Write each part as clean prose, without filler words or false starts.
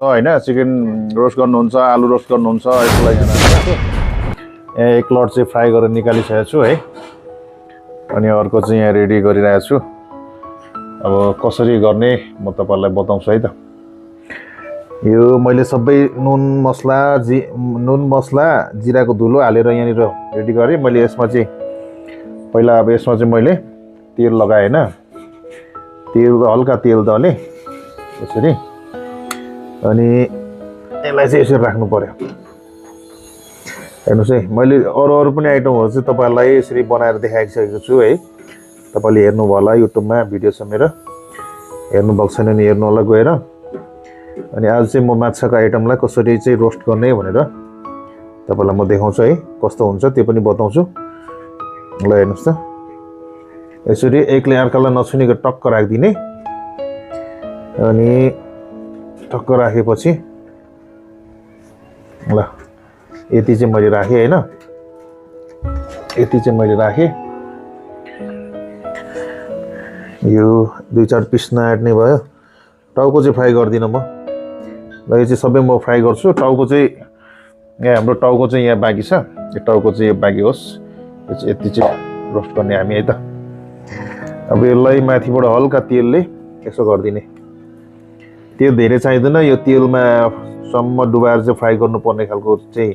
हैन chicken roast गर्नुहुन्छ आलु रोस्ट गर्नुहुन्छ यसको लागि एक लट चाहिँ फ्राई गरेर निकालिसकेको छु है अनि अर्को चाहिँ यहाँ रेडी गरिरहेको छु अब कसरी गर्ने म तपाईहरुलाई बताउँछु है त यो मैले सबै नुन मसला जिराको धुलो हालेर यहाँनिर रेडी गरे मैले यसमा चाहिँ पहिला अब यसमा चाहिँ मैले तेल लगाए हैन तेल हल्का तेल दले यसरी अनि यसलाई चाहिँ यसरी राख्नु पर्यो हेर्नुस् है मैले अरु पनि आइटमहरु चाहिँ तपाईहरुलाई यसरी बनाएर देखाइसकेको छु है तपाईले हेर्नु भयो होला युट्युबमा भिडियो छ मेरो हेर्नु भएको छैन नि हेर्नु होला गएर अनि आज चाहिँ म माछाको आइटमलाई कसरी चाहिँ रोस्ट गर्ने भनेर तपाईलाई म देखाउँछु है कस्तो हुन्छ त्यो पनि बताउँछु ल हेर्नुस् त यसरी एकले अर्कालाई नछुनेको टक्क राख्दिने अनि टक्क राखेपछि ल यति चाहिँ मैले राखे हैन यति चाहिँ मैले राखे यो 2-4 पिस नआट्ने भयो टाउको चाहिँ फ्राई गर्दिन म ल यो चाहिँ सबै म फ्राई गर्छु टाउको चाहिँ यहाँ हाम्रो टाउको चाहिँ यहाँ बाँकी छ यो टाउको चाहिँ बाँकी होस् यो चाहिँ यति चाहिँ रोस्ट गर्ने हामी है त अब यसलाई माथिबाट हल्का तेलले यसो गर्दिने तेल धेरै चाहिदैन यो तेलमा सम्म डुबाएर चाहिँ फ्राई गर्नुपर्ने खालको चाहिँ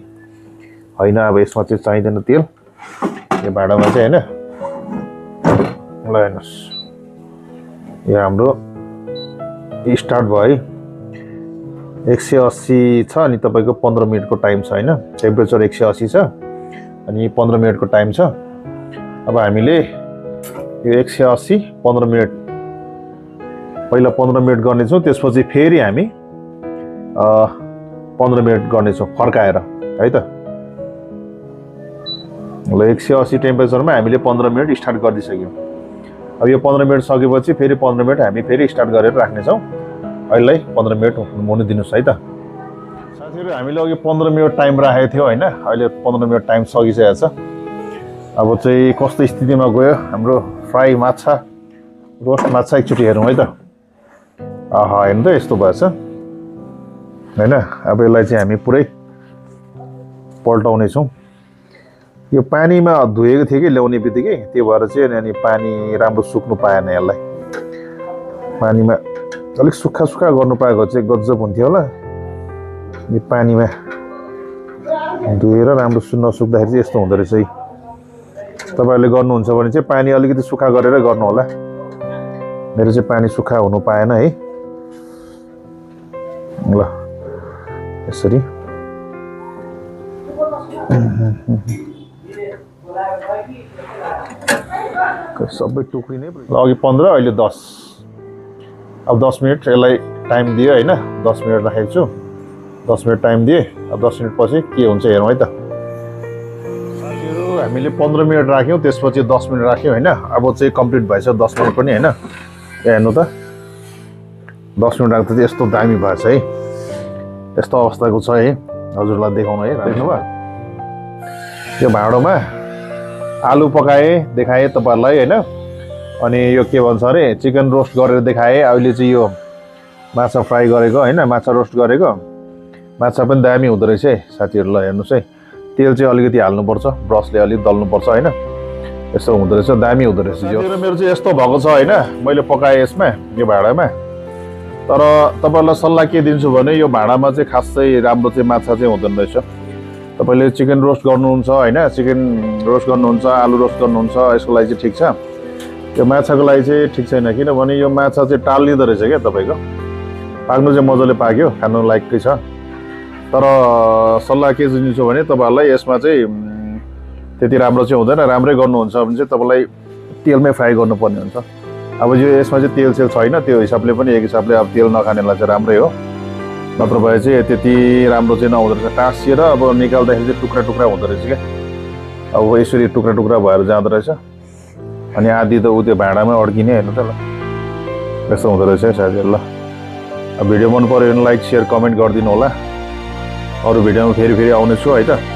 हैन अब यसमा चाहिँ चाहिदैन तेल यो भाँडामा चाहिँ हैन ल हेर्नुस् यो हाम्रो स्टार्ट भयो है 180 छ अनि तपाईको 15 मिनेटको टाइम छ हैन टेम्परेचर 180 छ अनि 15 मिनेटको टाइम छ अब हामीले यो 180 15 मिनेट पहिला 15 मिनेट गर्ने छौं त्यसपछि फेरि हामी 15 मिनेट गर्ने छौं फर्काएर है त ल 180 टेम्परेचरमा हामीले 15 मिनेट स्टार्ट गर्दिसक्यौं अब यो 15 मिनेट सकेपछि फेरि 15 मिनेट हामी फेरि स्टार्ट गरेर राख्ने छौं अहिले 15 मिनेट हुनु दिनुस् है त साथीहरु हामीले अघि 15 मिनेट टाइम राखेको थियो हैन अहिले 15 मिनेट टाइम सकिसकेको छ अब चाहिँ कस्तो स्थितिमा गयो हाम्रो फ्राई माछा रोस्ट माछा एकचोटी हेरौं है त आहा हेर्नु त यस्तो भएछ हैन अब यसलाई चाहिँ हामी पुरै पल्टाउने छौं यो पानीमा धुएको थियो कि ल्याउने बित्तिकै त्यो भएर चाहिँ अनि पानी राम्रो सुक्नु पाएन यसलाई पानीमा अलिक सुक्खा गर्नु पाएको चाहिँ गजब हुन्थ्यो होला यो पानीमा धुएर राम्रो नसुक्दाखेरि चाहिँ यस्तो हुँदो रहेछ है तपाईहरुले गर्नुहुन्छ भने चाहिँ पानी अलिकति सुक्खा गरेर गर्नु होला मेरो चाहिँ पानी सुक्खा हुनु पाएन है ल यसरी सबै टुक्रिने अघि 15 अहिले 10 अब 10 मिनेट यसलाई टाइम दियो हैन 10 मिनेट राखेको छु 10 मिनेट टाइम दिए अब 10 मिनेट पछि के हुन्छ हेरौँ है त साथीहरु हामीले 15 मिनेट राख्यौं त्यसपछि 10 मिनेट राख्यौं हैन अब चाहिँ कम्प्लिट भएछ 10 मिनेट पनि हैन हेर्नु त 10 मिनेट राख्दा चाहिँ यस्तो दामी भएछ है यस्तो अवस्थाको छ है हजुरलाई देखाउनु है देख्नुभयो यो भाँडोमा आलु पकाए देखाए तपाईहरुलाई हैन अनि यो के भन्छ अरे चिकन रोस्ट गरेर देखाए अहिले चाहिँ यो माछा फ्राई गरेको हैन माछा रोस्ट गरेको माछा पनि दामी हुँदो रहेछ है साथीहरुलाई हेर्नुस् है तेल चाहिँ अलिकति हाल्नु पर्छ ब्रसले अलि दल्नु पर्छ हैन यस्तो हुँदो रहेछ दामी हुँदो रहेछ यो मेरो चाहिँ यस्तो भएको छ हैन मैले पकाए यसमा यो भाँडामा तर तपाईहरुलाई सल्लाह के दिन्छु भने यो भाँडामा चाहिँ खासै राम्रो चाहिँ माछा चाहिँ हुँदैन रहेछ तपाईले चिकन रोस्ट गर्नुहुन्छ हैन चिकन रोस्ट गर्नुहुन्छ आलु रोस्ट गर्नुहुन्छ यसको लागि चाहिँ ठीक छ यो माछाको लागि चाहिँ ठीक छैन किनभने यो माछा चाहिँ टाल्लिदो रहेछ के तपाईको पाक्नु चाहिँ मजाले पाक्यो खानु लायककै छ तर सल्लाह के दिन्छु भने तपाईहरुलाई यसमा चाहिँ त्यति राम्रो चाहिँ हुँदैन राम्रै गर्नुहुन्छ भने चाहिँ तपाईलाई तेलमै फ्राई गर्नुपर्ने हुन्छ अब यो यसमा चाहिँ तेल छैन त्यो हिसाबले पनि एक हिसाबले अब तेल नखानेलाई चाहिँ राम्रै हो नत्र भए चाहिँ त्यति राम्रो चाहिँ नहुँदो रहेछ टाँसिएर अब निकाल्दाखेरि चाहिँ टुक्रा टुक्रा हुँदो रहेछ क्या अब यसरी टुक्रा टुक्रा भएर जाँदो रहेछ अनि आधी त उ त्यो भाँडामा अड्किने हेर्नु त ल यस्तो हुँदो रहेछ साथीहरु ल अब भिडियो मन पर्यो भने लाइक शेयर कमेन्ट गरिदिनु होला अरु भिडियोमा फेरि आउने छु है त